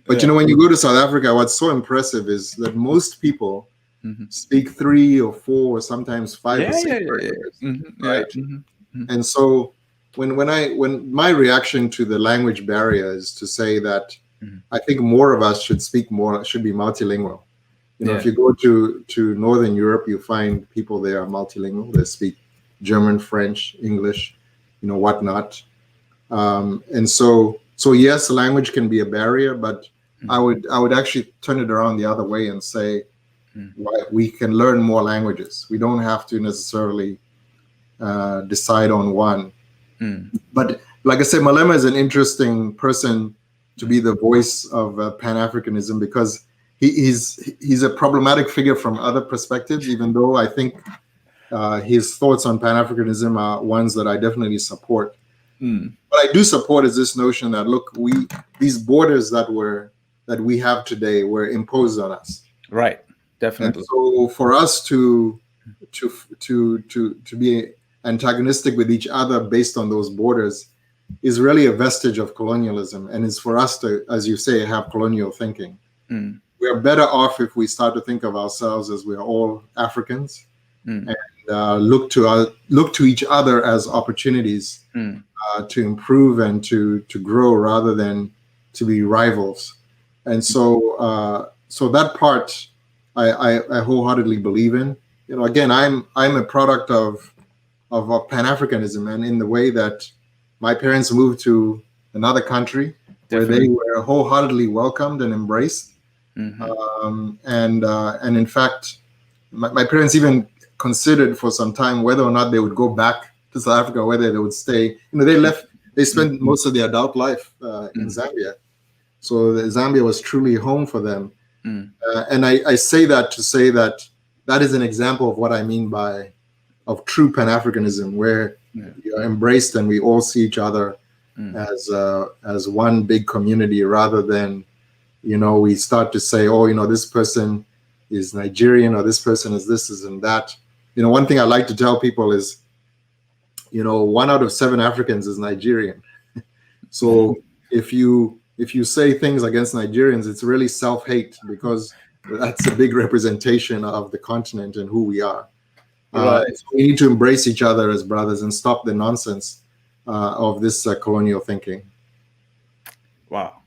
But you know, when you go to South Africa, what's so impressive is that most people speak 3 or 4 or sometimes 5 or 6 languages, right? And so when my reaction to the language barrier is to say that I think more of us should be multilingual. You know, if you go to Northern Europe, you find people there are multilingual. They speak German, French, English, you know, whatnot. And so yes, language can be a barrier, but I would actually turn it around the other way and say we can learn more languages. We don't have to necessarily decide on one. But like I said, Malema is an interesting person to be the voice of Pan-Africanism, because he's a problematic figure from other perspectives, even though I think his thoughts on Pan-Africanism are ones that I definitely support. What I do support is this notion that, look, these borders that we have today were imposed on us. Right, definitely. And so for us to be antagonistic with each other based on those borders is really a vestige of colonialism, and is for us to, as you say, have colonial thinking. We are better off if we start to think of ourselves as we are all Africans, and look to each other as opportunities to improve and to grow, rather than to be rivals. And so that part I wholeheartedly believe in. You know, again, I'm a product of Pan-Africanism, and in the way that my parents moved to another country where they were wholeheartedly welcomed and embraced. And in fact, my parents even considered for some time whether or not they would go back to South Africa, whether they would stay. You know, they spent most of their adult life in Zambia. So Zambia was truly home for them. And I say that to say that is an example of what I mean of true Pan-Africanism, where we are embraced and we all see each other as one big community, rather than, you know, we start to say, oh, you know, this person is Nigerian, or this person is this, and that. You know, one thing I like to tell people is, you know, 1 out of 7 Africans is Nigerian. So if you say things against Nigerians, it's really self-hate, because that's a big representation of the continent and who we are. So we need to embrace each other as brothers and stop the nonsense of this colonial thinking. Wow.